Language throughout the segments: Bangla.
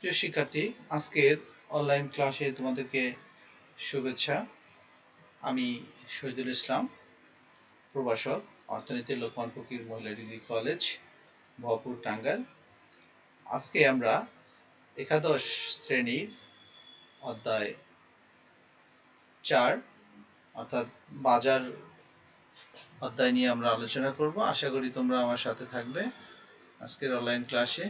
প্রিয় শিক্ষার্থী, আজকের অনলাইন ক্লাসে তোমাদেরকে শুভেচ্ছা। আমি শহীদুল ইসলাম, প্রভাষক, অর্থনীতি, লোকমান ফকির মহিলা ডিগ্রি কলেজ, ভরপুর, টাঙ্গাইল। আজকে আমরা একাদশ শ্রেণীর অধ্যায় 4 অর্থাৎ বাজার অধ্যায় নিয়ে আমরা আলোচনা করব। আশা করি তোমরা আমার সাথে থাকবে আজকের অনলাইন ক্লাসে।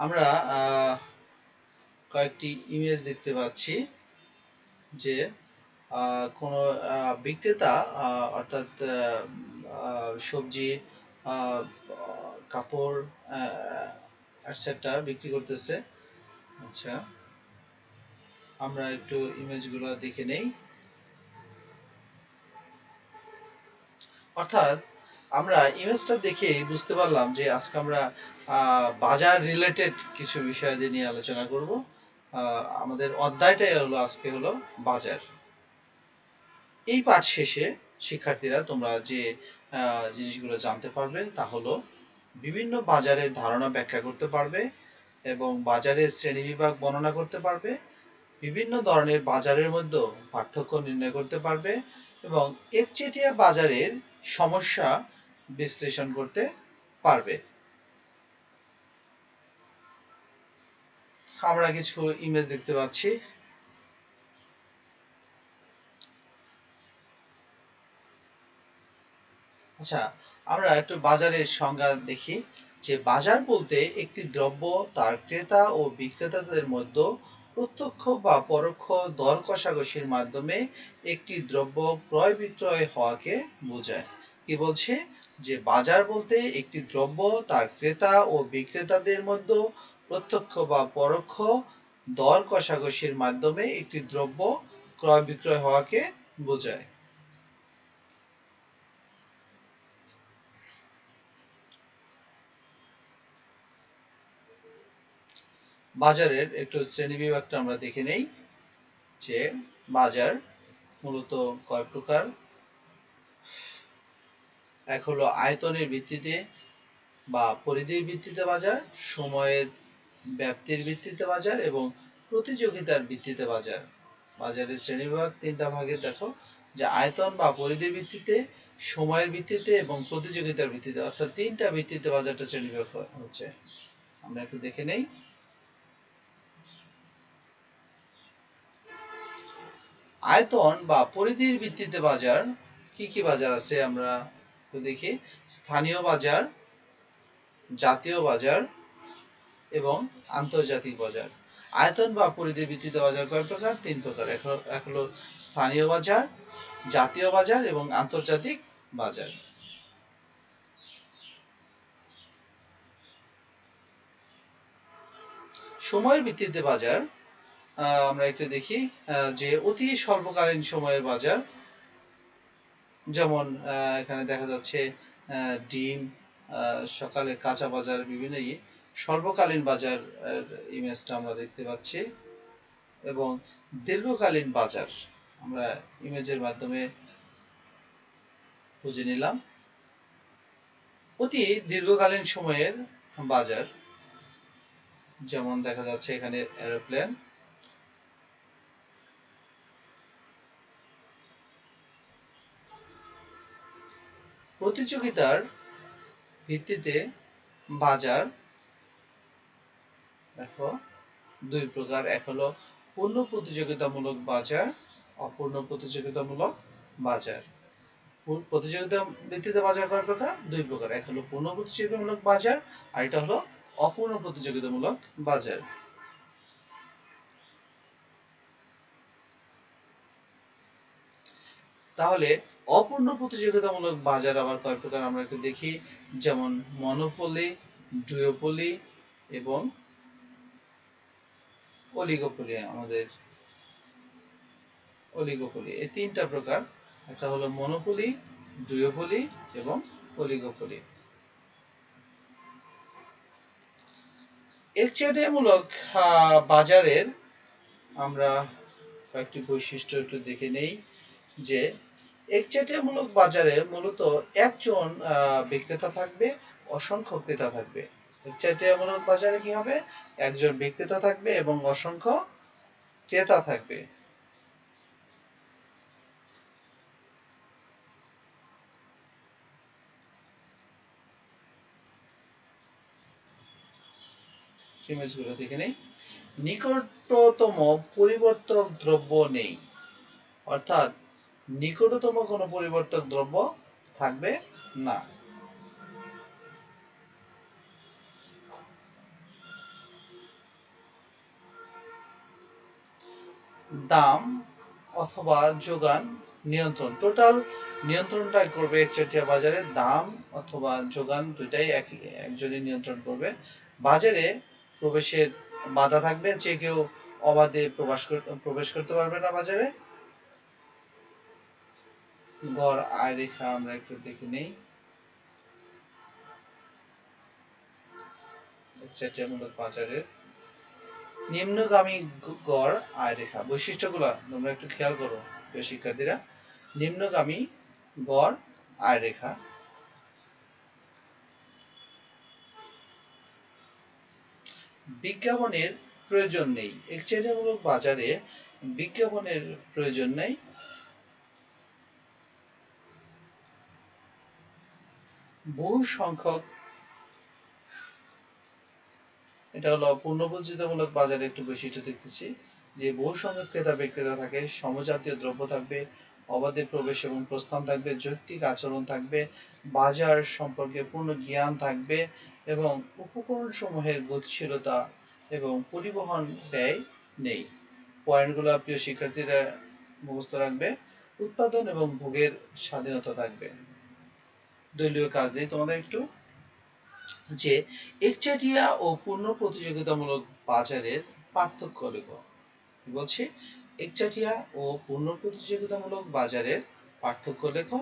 আমরা কয়েকটি ইমেজ দেখতে পাচ্ছি যে কোনো বিক্রেতা অর্থাৎ সবজি, কাপড় এটসেট্রা বিক্রি করতেছে। আচ্ছা, আমরা একটু ইমেজগুলো দেখে নেই। অর্থাৎ আমরা ইমেজটা দেখে বুঝতে পারলাম যে আজকে আমরা বাজার রিলেটেড কিছু বিষয় নিয়ে আলোচনা করব। আমাদের অধ্যায়টাই হলো আজকে হলো বাজার। এই পাঠ শেষে শিক্ষার্থীরা তোমরা যে জিনিসগুলো জানতে পারবে তা হলো বিভিন্ন বাজারের ধারণা ব্যাখ্যা করতে পারবে এবং বাজারের শ্রেণীবিভাগ বর্ণনা করতে পারবে, বিভিন্ন ধরনের বাজারের মধ্যে পার্থক্য নির্ণয় করতে পারবে এবং একচেটিয়া বাজারের সমস্যা বিশ্লেষণ করতে পারবে। আমরা কিছু ইমেজ দেখতে পাচ্ছি। আচ্ছা, আমরা একটু বাজারের সংজ্ঞা দেখি যে বাজার বলতে একটি দ্রব্য তার ক্রেতা ও বিক্রেতাদের মধ্যে প্রত্যক্ষ বা পরোক্ষ দর কষাকষির মাধ্যমে একটি দ্রব্য ক্রয় বিক্রয় হওয়াকে বোঝায়। কি বলছে যে বাজার বলতে একটি দ্রব্য তার ক্রেতা ও বিক্রেতাদের মধ্যে প্রত্যক্ষ বা পরোক্ষ দর কষাকষির মাধ্যমে একটি দ্রব্য ক্রয় বিক্রয় হওয়াকে বোঝায়। বাজারের একটু শ্রেণীবিভাগটা আমরা দেখে নেই যে বাজার মূলত কয় প্রকার। এক হলো আয়তনের ভিত্তিতে বা পরিধির ভিত্তিতে বাজার, সময়ের ব্যাপ্তির ভিত্তিতে বাজার এবং প্রতিযোগিতার ভিত্তিতে বাজার। বাজারের শ্রেণীবিভাগ তিনটা ভাগে দেখো, যে আয়তন বা পরিধির ভিত্তিতে, সময়ের ভিত্তিতে এবং প্রতিযোগিতার ভিত্তিতে, অর্থাৎ তিনটা ভিত্তিতে বাজারটা শ্রেণীবিভাগ হচ্ছে। আমরা একটু দেখে নেই। আয়তন বা পরিধির ভিত্তিতে বাজার কি কি বাজার আছে আমরা দেখি। স্থানীয় বাজার, জাতীয় বাজার এবং আন্তর্জাতিক বাজার। আয়তন বা পরিধির ভিত্তিতে বাজার কয় প্রকার? তিন প্রকার। এক হলো স্থানীয় বাজার, জাতীয় বাজার এবং আন্তর্জাতিক বাজার। সময়ের ভিত্তিতে বাজার আমরা একটু দেখি যে অতি স্বল্পকালীন সময়ের বাজার, যেমন এখানে দেখা যাচ্ছে ডিম, সকালে কাঁচা বাজার, বিভিন্ন স্বল্পকালীন বাজার ইমেজটা আমরা দেখতে পাচ্ছি। এবং দীর্ঘকালীন বাজার আমরা ইমেজের মাধ্যমে বুঝে নিলাম। অতি দীর্ঘকালীন সময়ের বাজার, যেমন দেখা যাচ্ছে এখানে এরোপ্লেন। প্রতিযোগিতার ভিত্তিতে বাজার দেখো দুই প্রকার। এক হলো পূর্ণ প্রতিযোগিতামূলক বাজার, অপূর্ণ প্রতিযোগিতামূলক বাজার। প্রতিযোগিতা ভিত্তিতে বাজার কয় প্রকার? দুই প্রকার। এক হলো পূর্ণ প্রতিযোগিতামূলক বাজার, আর এটা হলো অপূর্ণ প্রতিযোগিতামূলক বাজার। তাহলে অপূর্ণ প্রতিযোগিতামূলক বাজার আবার কয় প্রকার আমরা একটু দেখি, যেমন মনোপলি, ডুওপলি এবং অলিগোপলি। আমাদের অলিগোপলি, এই তিনটা প্রকার। একটা হলো মনোপলি, ডুওপলি এবং অলিগোপলি। একচেটিয়ামূলক বাজারের আমরা কয়েকটি বৈশিষ্ট্য একটু দেখে নেই যে একচেটিয়ামূলক বাজারে মূলত একজন বিক্রেতা থাকবে, অসংখ্য ক্রেতা থাকবে। একচেটিয়ামূলক বাজারে কি হবে? একজন বিক্রেতা থাকবে এবং অসংখ্য ক্রেতা থাকবে। ইমেজগুলো দেখে নেই। নিকটতম পরিবর্তক দ্রব্য নেই, অর্থাৎ নিকটতম কোনো পরিবর্তক দ্রব্য থাকবে না। দাম অথবা যোগান নিয়ন্ত্রণ, টোটাল নিয়ন্ত্রণটাই করবে একচেটিয়া বাজারে। দাম অথবা যোগান দুইটাই একজনই নিয়ন্ত্রণ করবে। বাজারে প্রবেশের বাধা থাকবে, যে কেউ অবাধে প্রবেশ করতে পারবে না বাজারে। গড় আয় রেখা আমরা একটু দেখে নেই। একচেটিয়ামূলক বাজারের নিম্নগামী গড় আয় রেখা বৈশিষ্ট্যগুলো তোমরা একটু খেয়াল করো প্রিয় শিক্ষার্থীরা। নিম্নগামী গড় আয় রেখা। বিজ্ঞাপনের প্রয়োজন নেই, একচেটিয়ামূলক বাজারে বিজ্ঞাপনের প্রয়োজন নেই। বহু সংখ্যক, এটা হলো পুনঃপ্রযোজিতমূলক বাজারে একটু বৈশিষ্ট্য দেখতেছি যে বহু সংখ্যক ক্রেতা বিক্রেতা থাকে, সমজাতীয় দ্রব্য থাকবে, অবাধে প্রবেশ এবং প্রস্থান থাকবে, যৌক্তিক আচরণ থাকবে, বাজার সম্পর্কে পূর্ণ জ্ঞান থাকবে এবং উপকরণ সমূহের গতিশীলতা এবং পরিবহন ব্যয় নেই। পয়েন্টগুলো প্রিয় শিক্ষার্থীরা মুখস্থ রাখবে। উৎপাদন এবং ভোগের স্বাধীনতা থাকবে। দলীয় কাজ দিই তোমাদের একটু, যে একচেটিয়া ও পূর্ণ প্রতিযোগিতামূলক বাজারের পার্থক্য লেখো। কি বলছি? একচেটিয়া ও পূর্ণ প্রতিযোগিতামূলক বাজারের পার্থক্য লেখো।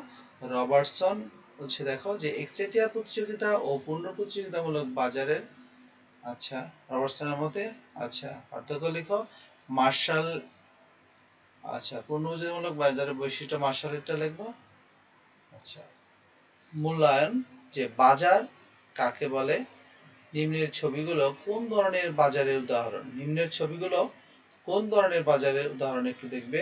রবার্টসন বলছে দেখো যে একচেটিয়া প্রতিযোগিতা ও পূর্ণ প্রতিযোগিতামূলক বাজারের, আচ্ছা রবার্টসনের মতে, আচ্ছা পার্থক্য লেখো। মার্শাল, আচ্ছা পূর্ণ প্রতিযোগিতামূলক বাজারের বৈশিষ্ট্য মার্শালেরটা লিখবো। আচ্ছা মূল্যায়ন, যে বাজার কাকে বলে। নিম্নের ছবিগুলো কোন ধরনের বাজারের উদাহরণ? নিম্নের ছবিগুলো কোন ধরনের বাজারের উদাহরণ একটু দেখবে।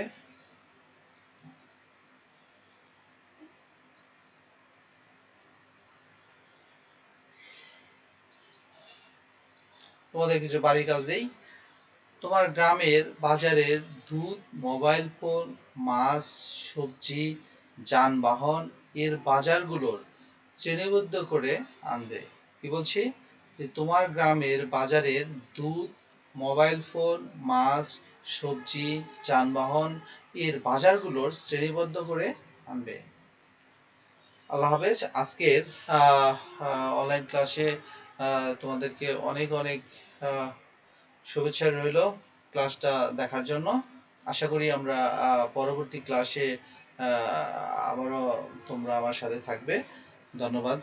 তোমাদের কিছু বাড়ি কাজ দেই। তোমার গ্রামের বাজারের দুধ, মোবাইল ফোন, মাছ, সবজি, যানবাহন এর বাজারগুলোর শ্রেণীবদ্ধ করে আনবে। কি বলছি? যে তোমার গ্রামের বাজারের দুধ, মোবাইল ফোন, মাছ, সবজি, যানবাহন এর বাজারগুলোর শ্রেণীবদ্ধ করে আনবে। আল্লাহ হাফেজ। আজকের অনলাইন ক্লাসে তোমাদেরকে অনেক অনেক শুভেচ্ছা রইল ক্লাসটা দেখার জন্য। আশা করি আমরা পরবর্তী ক্লাসে আবারও তোমরা আমার সাথে থাকবে। ধন্যবাদ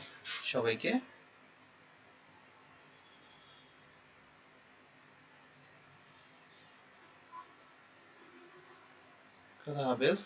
সবাইকে। খোদা হাফেজ।